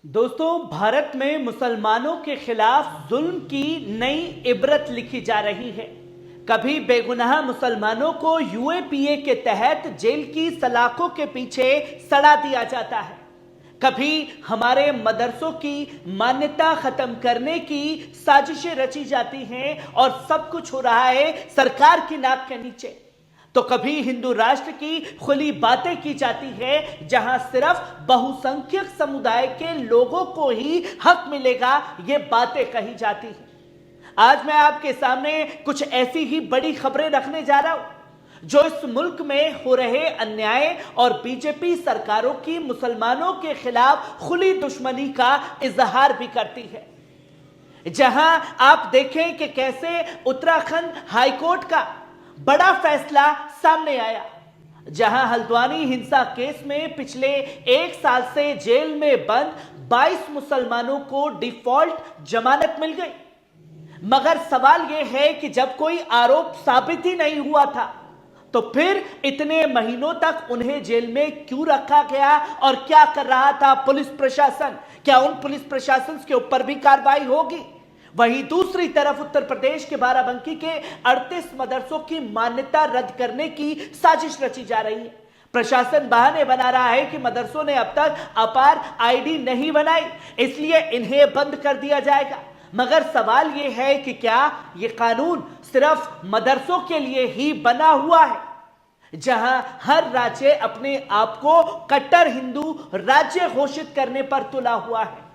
दोस्तों, भारत में मुसलमानों के खिलाफ जुल्म की नई इबरत लिखी जा रही है। कभी बेगुनाह मुसलमानों को यूएपीए के तहत जेल की सलाखों के पीछे सड़ा दिया जाता है, कभी हमारे मदरसों की मान्यता खत्म करने की साजिशें रची जाती हैं और सब कुछ हो रहा है सरकार की नाक के नीचे। तो कभी हिंदू राष्ट्र की खुली बातें की जाती है जहां सिर्फ बहुसंख्यक समुदाय के लोगों को ही हक मिलेगा, ये बातें कही जाती हैं। आज मैं आपके सामने कुछ ऐसी ही बड़ी खबरें रखने जा रहा हूं जो इस मुल्क में हो रहे अन्याय और बीजेपी सरकारों की मुसलमानों के खिलाफ खुली दुश्मनी का इजहार भी करती है। जहां आप देखें कि कैसे उत्तराखंड हाईकोर्ट का बड़ा फैसला सामने आया, जहां हल्द्वानी हिंसा केस में पिछले 1 साल से जेल में बंद 22 मुसलमानों को डिफॉल्ट जमानत मिल गई। मगर सवाल यह है कि जब कोई आरोप साबित ही नहीं हुआ था तो फिर इतने महीनों तक उन्हें जेल में क्यों रखा गया और क्या कर रहा था पुलिस प्रशासन? क्या उन पुलिस प्रशासन के ऊपर भी कार्रवाई होगी? वहीं दूसरी तरफ उत्तर प्रदेश के बाराबंकी के 38 मदरसों की मान्यता रद्द करने की साजिश रची जा रही है। प्रशासन बहाने बना रहा है कि मदरसों ने अब तक अपार आईडी नहीं बनाई, इसलिए इन्हें बंद कर दिया जाएगा। मगर सवाल यह है कि क्या यह कानून सिर्फ मदरसों के लिए ही बना हुआ है, जहां हर राज्य अपने आप को कट्टर हिंदू राज्य घोषित करने पर तुला हुआ है?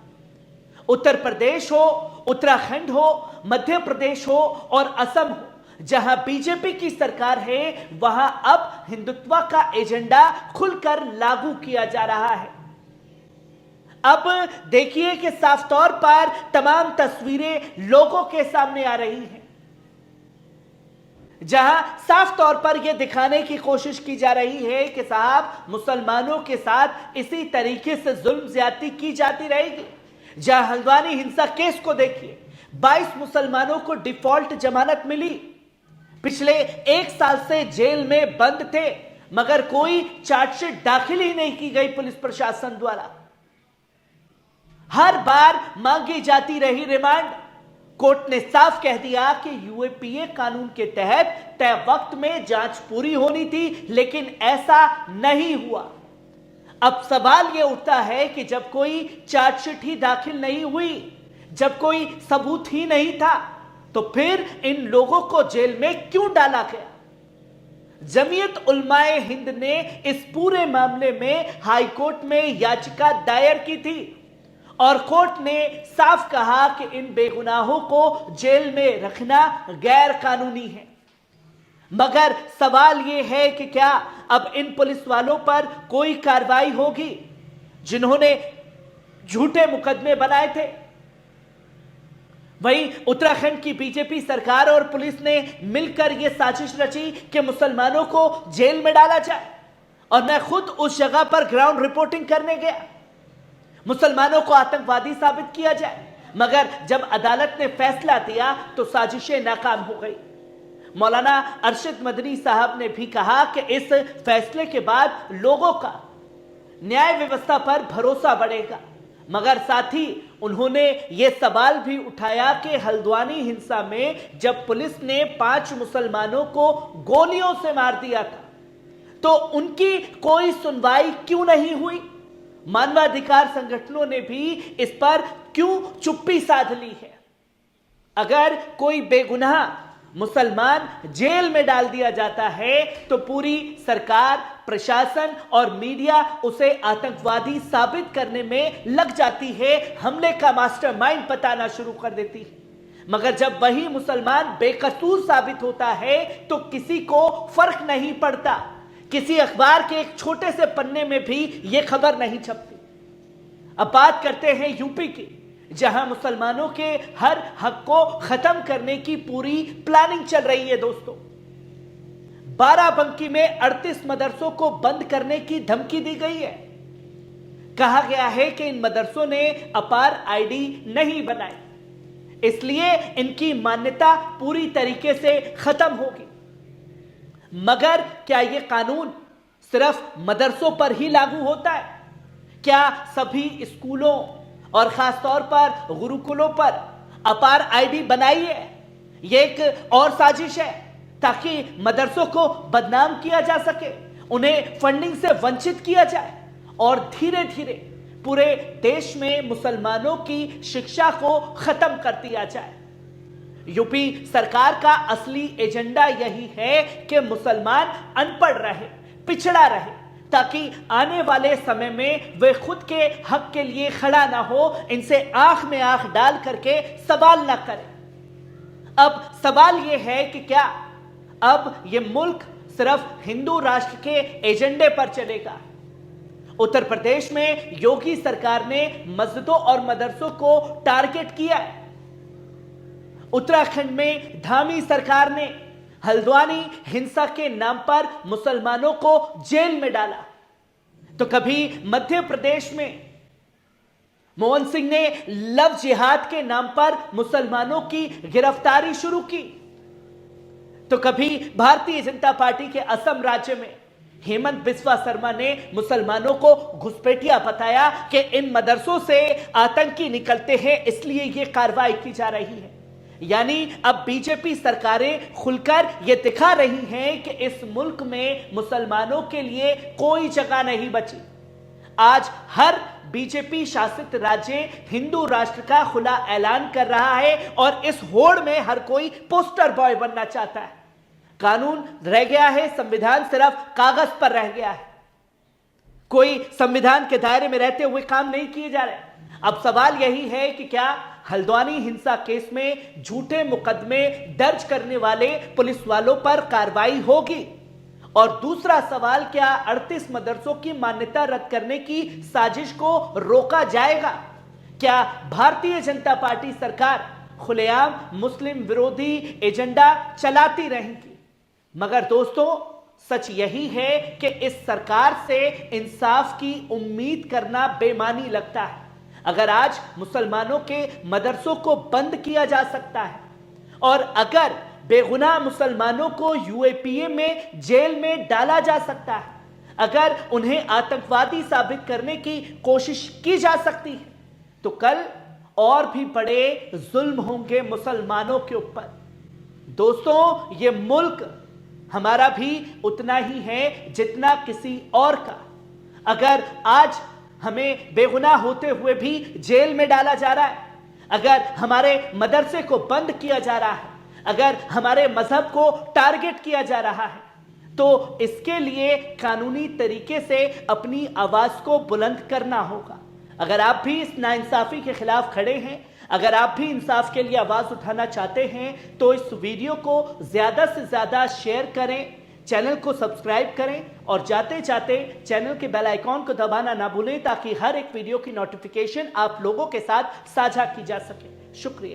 उत्तर प्रदेश हो, उत्तराखंड हो, मध्य प्रदेश हो और असम हो, जहां बीजेपी की सरकार है, वहां अब हिंदुत्व का एजेंडा खुलकर लागू किया जा रहा है। अब देखिए कि साफ तौर पर तमाम तस्वीरें लोगों के सामने आ रही हैं, जहां साफ तौर पर यह दिखाने की कोशिश की जा रही है कि साहब मुसलमानों के साथ इसी तरीके से जुल्म ज्यादती की जाती रहेगी। जहां हल्द्वानी हिंसा केस को देखिए, 22 मुसलमानों को डिफॉल्ट जमानत मिली, पिछले 1 साल से जेल में बंद थे, मगर कोई चार्जशीट दाखिल ही नहीं की गई पुलिस प्रशासन द्वारा। हर बार मांगी जाती रही रिमांड। कोर्ट ने साफ कह दिया कि यूएपीए कानून के तहत तय वक्त में जांच पूरी होनी थी, लेकिन ऐसा नहीं हुआ। अब सवाल यह उठता है कि जब कोई चार्जशीट ही दाखिल नहीं हुई, जब कोई सबूत ही नहीं था, तो फिर इन लोगों को जेल में क्यों डाला गया? जमीयत उलमाए हिंद ने इस पूरे मामले में हाईकोर्ट में याचिका दायर की थी और कोर्ट ने साफ कहा कि इन बेगुनाहों को जेल में रखना गैर कानूनी है। मगर सवाल यह है कि क्या अब इन पुलिस वालों पर कोई कार्रवाई होगी जिन्होंने झूठे मुकदमे बनाए थे? वहीं उत्तराखंड की बीजेपी सरकार और पुलिस ने मिलकर यह साजिश रची कि मुसलमानों को जेल में डाला जाए, और मैं खुद उस जगह पर ग्राउंड रिपोर्टिंग करने गया। मुसलमानों को आतंकवादी साबित किया जाए, मगर जब अदालत ने फैसला दिया तो साजिशें नाकाम हो गई। मौलाना अरशद मदनी साहब ने भी कहा कि इस फैसले के बाद लोगों का न्याय व्यवस्था पर भरोसा बढ़ेगा, मगर साथ ही उन्होंने यह सवाल भी उठाया कि हल्द्वानी हिंसा में जब पुलिस ने 5 मुसलमानों को गोलियों से मार दिया था तो उनकी कोई सुनवाई क्यों नहीं हुई? मानवाधिकार संगठनों ने भी इस पर क्यों चुप्पी साध ली है? अगर कोई बेगुनाह मुसलमान जेल में डाल दिया जाता है तो पूरी सरकार, प्रशासन और मीडिया उसे आतंकवादी साबित करने में लग जाती है, हमले का मास्टरमाइंड बताना शुरू कर देती है। मगर जब वही मुसलमान बेकसूर साबित होता है तो किसी को फर्क नहीं पड़ता, किसी अखबार के एक छोटे से पन्ने में भी यह खबर नहीं छपती। अब बात करते हैं यूपी की, जहां मुसलमानों के हर हक को खत्म करने की पूरी प्लानिंग चल रही है। दोस्तों, बाराबंकी में 38 मदरसों को बंद करने की धमकी दी गई है। कहा गया है कि इन मदरसों ने अपार आईडी नहीं बनाई, इसलिए इनकी मान्यता पूरी तरीके से खत्म होगी। मगर क्या यह कानून सिर्फ मदरसों पर ही लागू होता है? क्या सभी स्कूलों और खास तौर पर गुरुकुलों पर अपार आईडी बनाई है। यह एक और साजिश है ताकि मदरसों को बदनाम किया जा सके, उन्हें फंडिंग से वंचित किया जाए और धीरे धीरे पूरे देश में मुसलमानों की शिक्षा को खत्म कर दिया जाए। यूपी सरकार का असली एजेंडा यही है कि मुसलमान अनपढ़ रहे, पिछड़ा रहे, ताकि आने वाले समय में वे खुद के हक के लिए खड़ा ना हो, इनसे आंख में आंख डाल करके सवाल ना करें। अब सवाल यह है कि क्या अब यह मुल्क सिर्फ हिंदू राष्ट्र के एजेंडे पर चलेगा? उत्तर प्रदेश में योगी सरकार ने मस्जिदों और मदरसों को टारगेट किया है। उत्तराखंड में धामी सरकार ने हल्द्वानी हिंसा के नाम पर मुसलमानों को जेल में डाला। तो कभी मध्य प्रदेश में मोहन सिंह ने लव जिहाद के नाम पर मुसलमानों की गिरफ्तारी शुरू की। तो कभी भारतीय जनता पार्टी के असम राज्य में हेमंत बिस्वा शर्मा ने मुसलमानों को घुसपैठिया बताया कि इन मदरसों से आतंकी निकलते हैं, इसलिए यह कार्रवाई की जा रही है। यानी अब बीजेपी सरकारें खुलकर यह दिखा रही हैं कि इस मुल्क में मुसलमानों के लिए कोई जगह नहीं बची। आज हर बीजेपी शासित राज्य हिंदू राष्ट्र का खुला ऐलान कर रहा है और इस होड़ में हर कोई पोस्टर बॉय बनना चाहता है। कानून रह गया है, संविधान सिर्फ कागज पर रह गया है। कोई संविधान के दायरे में रहते हुए काम नहीं किए जा रहे। अब सवाल यही है कि क्या हल्द्वानी हिंसा केस में झूठे मुकदमे दर्ज करने वाले पुलिस वालों पर कार्रवाई होगी? और दूसरा सवाल, क्या 38 मदरसों की मान्यता रद्द करने की साजिश को रोका जाएगा? क्या भारतीय जनता पार्टी सरकार खुलेआम मुस्लिम विरोधी एजेंडा चलाती रहेगी? मगर दोस्तों, सच यही है कि इस सरकार से इंसाफ की उम्मीद करना बेमानी लगता है। अगर आज मुसलमानों के मदरसों को बंद किया जा सकता है और अगर बेगुनाह मुसलमानों को यूएपीए में जेल में डाला जा सकता है, अगर उन्हें आतंकवादी साबित करने की कोशिश की जा सकती है, तो कल और भी बड़े जुल्म होंगे मुसलमानों के ऊपर। दोस्तों, यह मुल्क हमारा भी उतना ही है जितना किसी और का। अगर आज हमें बेगुनाह होते हुए भी जेल में डाला जा रहा है, अगर हमारे मदरसे को बंद किया जा रहा है, अगर हमारे मजहब को टारगेट किया जा रहा है, तो इसके लिए कानूनी तरीके से अपनी आवाज को बुलंद करना होगा। अगर आप भी इस नाइंसाफी के खिलाफ खड़े हैं, अगर आप भी इंसाफ के लिए आवाज उठाना चाहते हैं, तो इस वीडियो को ज्यादा से ज्यादा शेयर करें, चैनल को सब्सक्राइब करें और जाते जाते चैनल के बेल आइकॉन को दबाना ना भूलें ताकि हर एक वीडियो की नोटिफिकेशन आप लोगों के साथ साझा की जा सके। शुक्रिया।